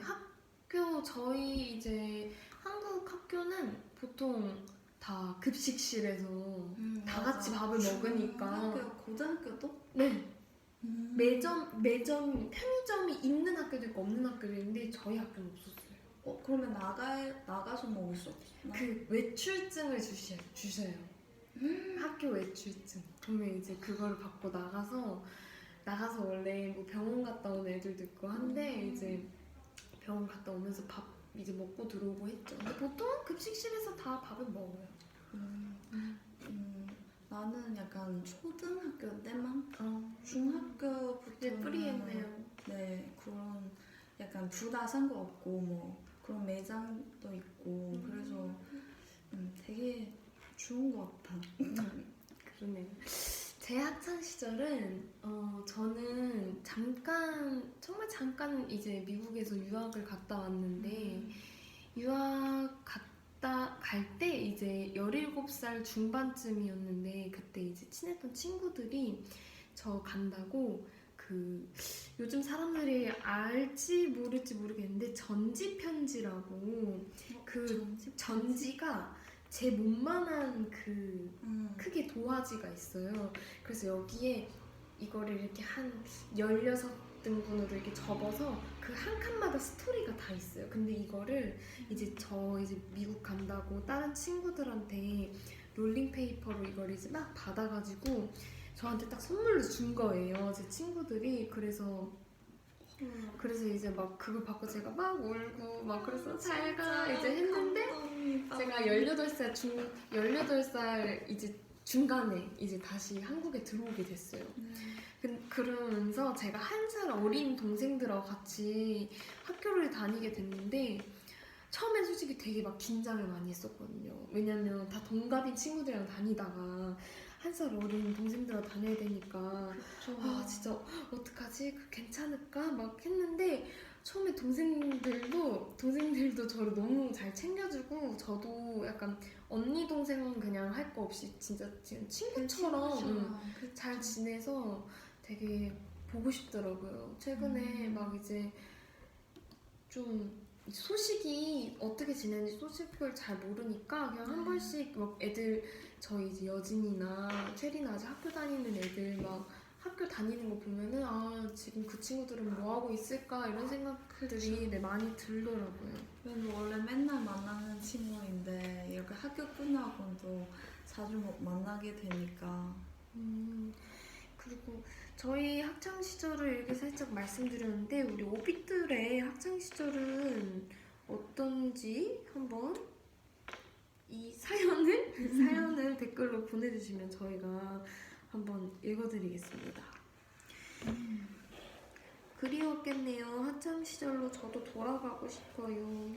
저희 이제 한국 학교는 보통 다 급식실에서 다 맞아. 같이 밥을 먹으니까 학교 고등학교도? 네 매점 편의점이 있는 학교도 있고 없는 학교도 있는데 저희 학교는 없었어요. 그러면 나가서 먹을 수 없나? 그 외출증을 주셔요. 학교 외출증. 그러면 이제 그거를 받고 나가서 원래 뭐 병원 갔다 온 애들도 있고 한데 이제 병원 갔다 오면서 밥 이제 먹고 들어오고 했죠. 근데 보통 급식실에서 다 밥을 먹어요. 나는 약간 초등학교 때만 이제 중학교부터는 뿌리했네요. 네 그런 약간 둘 다 상관없고 뭐 그런 매장도 있고 그래서 되게 좋은 것 같아. 그러네요. 제 학창 시절은 저는 정말 잠깐 이제 미국에서 유학을 갔다 왔는데 유학 갔다 갈 때 이제 17살 중반쯤이었는데 그때 이제 친했던 친구들이 저 간다고 그 요즘 사람들이 알지 모를지 모르겠는데 전지 편지라고 그 전지가 제 몸만한 그 크게 도화지가 있어요. 그래서 여기에 이거를 이렇게 한 16등분으로 이렇게 접어서 그 한 칸마다 스토리가 다 있어요. 근데 이거를 이제 이제 미국 간다고 다른 친구들한테 롤링페이퍼로 이걸 이제 막 받아가지고 저한테 딱 선물로 준 거예요. 제 친구들이. 그래서 이제 막 그걸 받고 제가 막 울고 막 그래서 잘가 이제 했는데 제가 18살 이제 중간에 이제 다시 한국에 들어오게 됐어요. 그러면서 제가 한 살 어린 동생들하고 같이 학교를 다니게 됐는데 처음엔 솔직히 되게 막 긴장을 많이 했었거든요. 왜냐면 다 동갑인 친구들이랑 다니다가 한 살 어린 동생들하고 다녀야 되니까 진짜 어떡하지? 괜찮을까? 막 했는데 처음에 동생들도 저를 너무 잘 챙겨주고 저도 약간 언니 동생은 그냥 할 거 없이 진짜 친구처럼 잘 지내서 되게 보고 싶더라고요. 최근에 막 이제 좀 소식이 어떻게 지내는지 소식을 잘 모르니까 그냥 한 번씩 막 애들 저희 이제 여진이나 체리나 아직 학교 다니는 애들 막 학교 다니는 거 보면은 지금 그 친구들은 뭐 하고 있을까 이런 생각들이 많이 들더라고요. 원래 맨날 만나는 친구인데 이렇게 학교 끝나고도 자주 만나게 되니까 그리고 저희 학창 시절을 이렇게 살짝 말씀드렸는데 우리 오빛들의 학창 시절은 어떤지 한번 이 사연을 댓글로 보내주시면 저희가 한번 읽어드리겠습니다. 그리웠겠네요. 학창 시절로 저도 돌아가고 싶어요.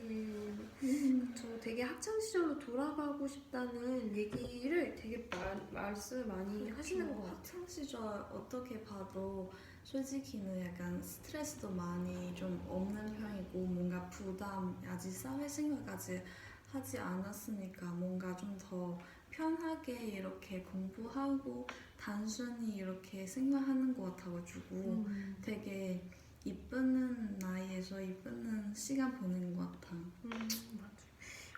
저 되게 학창 시절로 돌아가고 싶다는 얘기를 되게 말씀 많이 하시는 것 같아요. 학창 시절 어떻게 봐도 솔직히는 약간 스트레스도 많이 좀 없는 편이고 뭔가 부담 아직 사회생활까지 하지 않았으니까 뭔가 좀 더 편하게 이렇게 공부하고 단순히 이렇게 생활하는 것 같아가지고 되게 이쁘는 나이에서 이쁘는 시간 보내는 것 같아. 맞아요.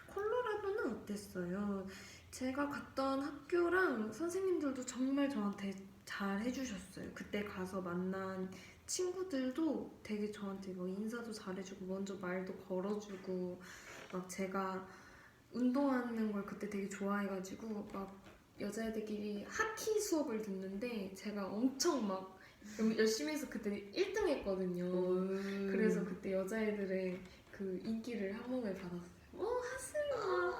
콜로라도는 어땠어요? 제가 갔던 학교랑 선생님들도 정말 저한테 잘 해주셨어요. 그때 가서 만난 친구들도 되게 저한테 뭐 인사도 잘해주고 먼저 말도 걸어주고 막 제가 운동하는 걸 그때 되게 좋아해가지고 막 여자애들끼리 하키 수업을 듣는데 제가 엄청 막 열심히 해서 그때 1등 했거든요. 그래서 그때 여자애들의 그 인기를 한 몸에 받았어요. 하슬아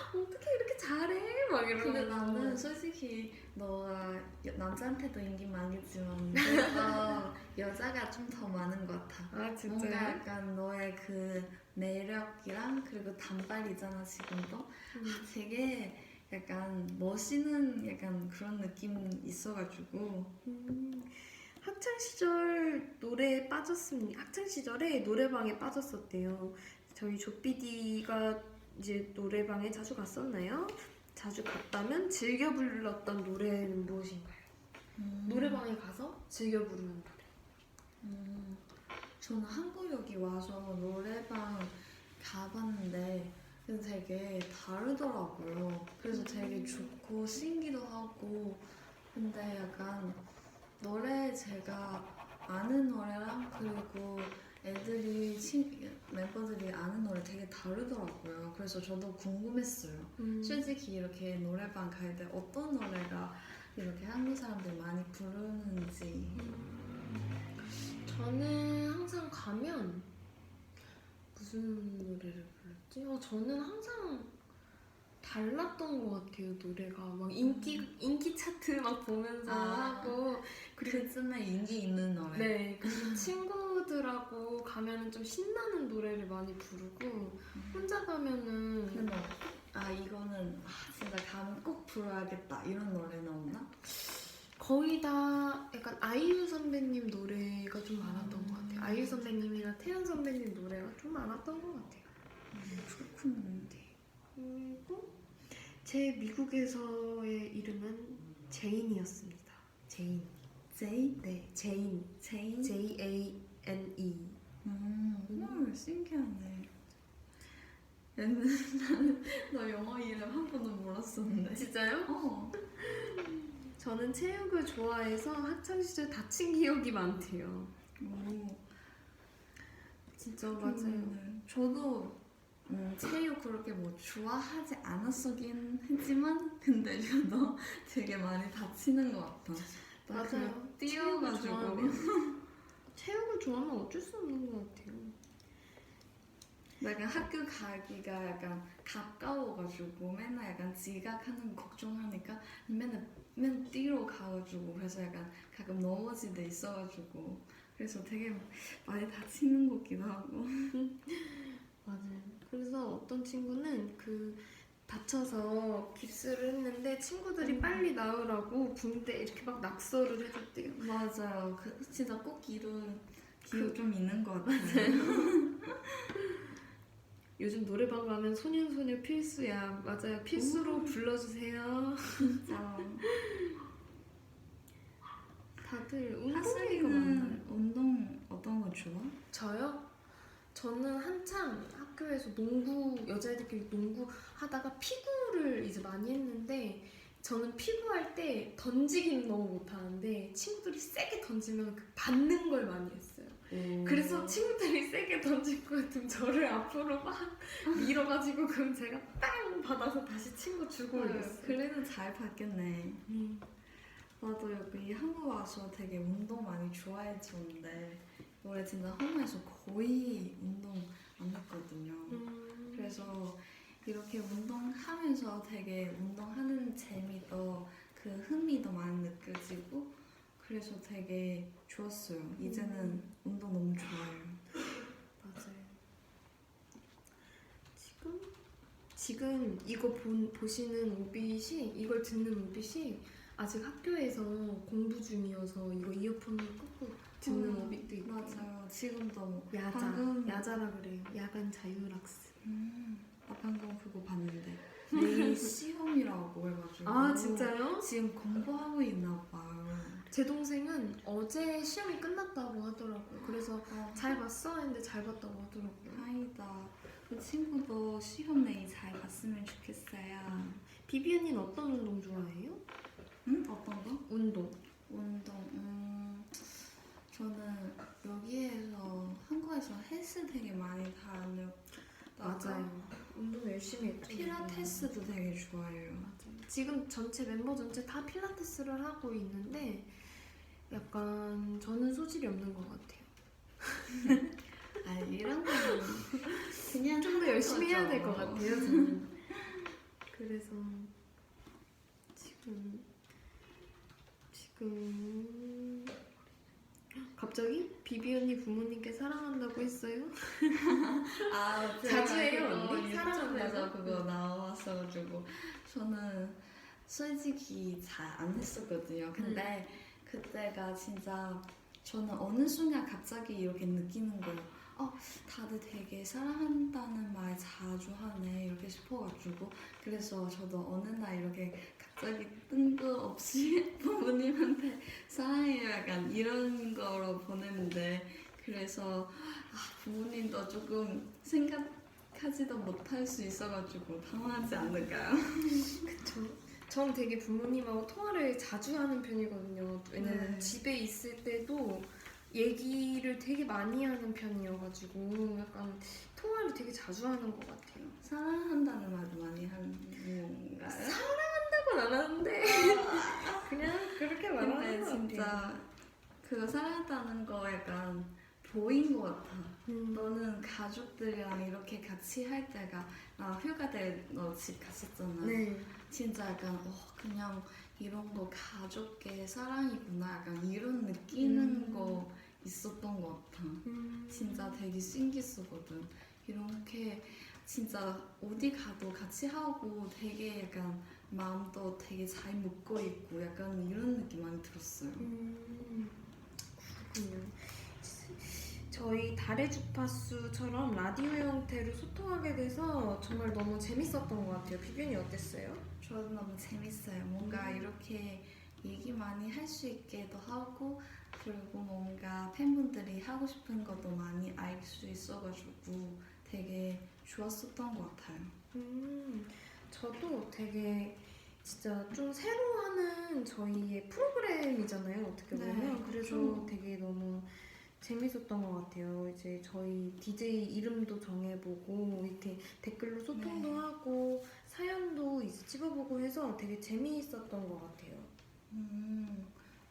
어떻게 이렇게 잘해? 막 이러면서. 근데 나는 솔직히 너가 남자한테도 인기 많겠지만 너가 여자가 좀 더 많은 것 같아. 진짜요? 뭔가 약간 너의 그 매력이랑 그리고 단발이잖아 지금도. 되게 약간 멋있는 약간 그런 느낌 있어가지고. 학창 시절 노래에 빠졌습니다. 학창 시절에 노래방에 빠졌었대요. 저희 조피디가 이제 노래방에 자주 갔었나요? 자주 갔다면 즐겨 불렀던 노래는 무엇인가요? 노래방에 가서 즐겨 부르는 노래. 저는 한국 여기 와서 노래방 가봤는데 근데 되게 다르더라고요. 그래서 되게 좋고 신기도 하고 근데 약간 노래 제가 아는 노래랑 그리고 멤버들이 아는 노래 되게 다르더라고요. 그래서 저도 궁금했어요. 솔직히 이렇게 노래방 갈 때 어떤 노래가 이렇게 한국 사람들 많이 부르는지. 저는 항상 가면 무슨 노래를 불렀지? 저는 항상 달랐던 것 같아요. 노래가 막 인기 차트 막 보면서 하고 그쯤에 인기 있는 노래. 네, 그리고 친구들하고 가면은 좀 신나는 노래를 많이 부르고 혼자 가면은 근데 뭐, 이거는 진짜 가면 꼭 불러야겠다 이런 노래는 없나? 거의 다 약간 아이유 선배님 노래가 좀 많았던 것 같아요. 아이유 선배님이나 태연 선배님 노래가 좀 많았던 것 같아요. 그렇군. 그리고 제 미국에서의 이름은 제인이었습니다. 제인. 제이? 네, 제인. 제인? J-A-N-E. 헐, 신기하네. 나는 너 영어 이름 한 번도 몰랐었는데. 진짜요? 어. 저는 체육을 좋아해서 학창시절 다친 기억이 많대요. 오. 진짜 맞아요. 저도 체육 그렇게 뭐 좋아하지 않았었긴 했지만 근데 저도 되게 많이 다치는 것 같아. 맞아요. 뛰어가지고 체육을 좋아하면 어쩔 수 없는 것 같아요. 약간 학교 가기가 약간 가까워가지고 맨날 약간 지각하는 거 걱정하니까 맨날 뛰러 가가지고 그래서 약간 가끔 넘어질 때 있어가지고 그래서 되게 많이 다치는 것 같기도 하고. 맞아요. 그래서 어떤 친구는 다쳐서 깁스를 했는데 친구들이 빨리 나으라고 붕대 이렇게 막 낙서를 해줬대요. 맞아요. 진짜 꼭 기도 좀 있는 것 같아요. 요즘 노래방 가면 소년소녀 필수야. 맞아요. 필수로 불러주세요. 진짜. 다들 운동이가 하슬이는 많나요? 운동 어떤 거 좋아? 저요? 저는 한창 학교에서 여자애들끼리 농구 하다가 피구를 이제 많이 했는데 저는 피구할 때 던지기는 너무 못하는데 친구들이 세게 던지면 받는 걸 많이 했어요. 그래서 친구들이 세게 던질 것 같으면 저를 앞으로 막 밀어가지고 그럼 제가 빵 받아서 다시 친구 주고 이랬어요. 그래도 잘 받겠네. 나도 여기 한국 와서 되게 운동 많이 좋아해졌는데 원래 진짜 한국에서 거의 운동 안 했거든요. 그래서 이렇게 운동하면서 되게 운동하는 재미도 흥미도 많이 느껴지고 그래서 되게 좋았어요. 이제는 운동 너무 좋아요. 맞아요. 지금 이거 보시는 오빛이 이걸 듣는 오빛이 아직 학교에서 공부 중이어서 이거 이어폰을 꽂고 듣는 오빛도 있고 맞아요. 지금도 야자라 그래요. 야간 자율학습. 나 방금 그거 봤는데 내일 시험이라고 해가지고 아 진짜요? 지금 공부하고 있나 봐요. 제 동생은 어제 시험이 끝났다고 하더라고요. 그래서 잘 봤어? 했는데 잘 봤다고 하더라고요. 다행이다. 그 친구도 시험 내일 잘 봤으면 좋겠어요. 비비 언니는 어떤 운동 좋아해요? 응? 어떤 거? 운동. 저는 여기에서 한국에서 헬스 되게 많이 다녔다가 맞아요. 운동 열심히 했죠. 필라테스도 되게 좋아해요. 맞아요. 지금 멤버 전체 다 필라테스를 하고 있는데 약간 저는 소질이 없는 것 같아요. 이런 거는 그냥 좀 더 열심히 해야 될 것 같아요. 저는. 그래서 지금 갑자기 비비 언니 부모님께 사랑한다고 했어요? 자주 해요 언니? 사랑한다고 그거 나왔어가지고 저는 솔직히 잘 안 했었거든요. 근데 그때가 진짜 저는 어느 순간 갑자기 이렇게 느끼는 거예요. 다들 되게 사랑한다는 말 자주 하네 이렇게 싶어가지고 그래서 저도 어느 날 이렇게 갑자기 뜬금없이 부모님한테 사랑해요 약간 이런 거로 보냈는데 그래서 부모님도 조금 생각하지도 못할 수 있어가지고 당황하지 않을까요? 그쵸. 전 되게 부모님하고 통화를 자주 하는 편이거든요. 왜냐면 집에 있을 때도 얘기를 되게 많이 하는 편이어가지고 약간 통화를 되게 자주 하는 것 같아요. 사랑한다는 말도 많이 하는 건가요? 사랑한다고는 안 하는데 그냥 그렇게 말하는 근데 것 같아요. 진짜 그거 사랑한다는 거 약간 보인 것 같아. 너는 가족들이랑 이렇게 같이 할 때가 나 휴가 때 너 집 갔었잖아. 네. 진짜 약간 그냥 이런 거 가족의 사랑이구나 약간 이런 느끼는 거 있었던 것 같아. 진짜 되게 신기했거든. 이렇게 진짜 어디 가도 같이 하고 되게 약간 마음도 되게 잘 묶어 있고 약간 이런 느낌 많이 들었어요. 그렇군요. 저희 달의 주파수처럼 라디오 형태로 소통하게 돼서 정말 너무 재밌었던 것 같아요. 비비언이 어땠어요? 저도 너무 재밌어요. 뭔가 이렇게 얘기 많이 할 수 있게도 하고 그리고 뭔가 팬분들이 하고 싶은 것도 많이 알 수 있어가지고 되게 좋았었던 것 같아요. 저도 되게 진짜 좀 새로 하는 저희의 프로그램이잖아요. 어떻게 보면. 네, 그래서 그렇죠. 되게 너무 재밌었던 것 같아요. 이제 저희 DJ 이름도 정해보고 이렇게 댓글로 소통도 네. 하고 사연도 이제 찍어보고 해서 되게 재미있었던 것 같아요.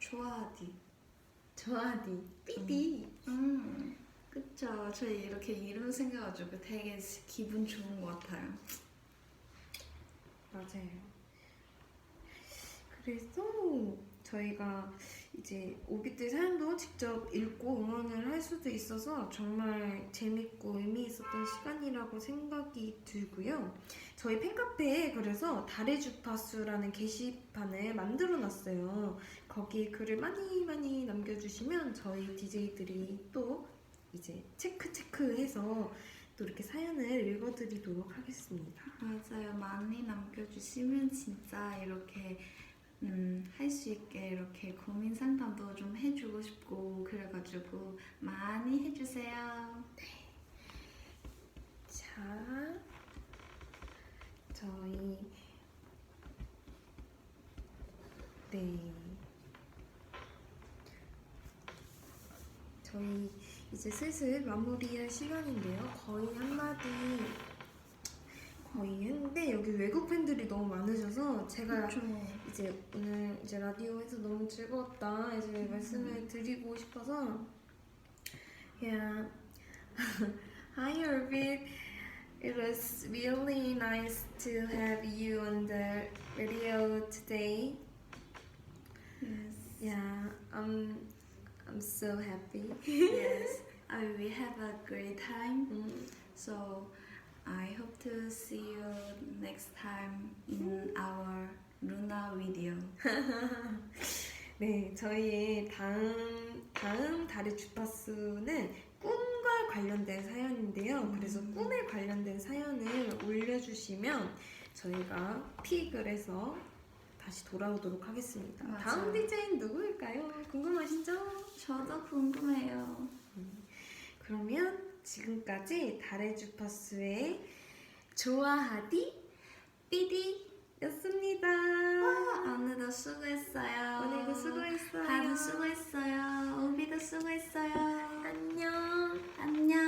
좋아하디. 저하디 삐삐. 그쵸. 저희 이렇게 이름 생겨가지고 되게 기분 좋은 것 같아요. 맞아요. 그래서 저희가 이제 오빛들 사연도 직접 읽고 응원을 할 수도 있어서 정말 재밌고 의미 있었던 시간이라고 생각이 들고요. 저희 팬카페에 그래서 달의 주파수라는 게시판을 만들어 놨어요. 거기에 글을 많이 많이 남겨주시면 저희 DJ들이 또 이제 체크해서 또 이렇게 사연을 읽어드리도록 하겠습니다. 맞아요. 많이 남겨주시면 진짜 이렇게 할 수 있게 이렇게 고민 상담도 좀 해주고 싶고 그래가지고 많이 해주세요. 자, 저희 저희 이제 슬슬 마무리할 시간인데요. 거의 한마디 거의 했는데 여기 외국 팬들이 너무 많으셔서 제가 좀 이제 오늘 이제 라디오에서 너무 즐거웠다 이제 말씀을 드리고 싶어서 yeah. Hi Orbit, it was really nice to have you on the radio today. yes, Yeah, I'm so happy. yes. We have a great time. So I hope to see you next time in our Luna video. 네, 저희의 다음 달의 주파수는 꿈과 관련된 사연인데요. 그래서 꿈에 관련된 사연을 올려주시면 저희가 픽을 해서 다시 돌아오도록 하겠습니다. 맞아요. 다음 DJ는 누구일까요? 궁금하시죠? 저도 궁금해요. 그러면 지금까지 달의 주파수의 좋아하디 삐디였습니다. 오늘도 수고했어요. 오늘도 수고했어요. 다들 수고했어요. 우비도 수고했어요. 안녕. 안녕.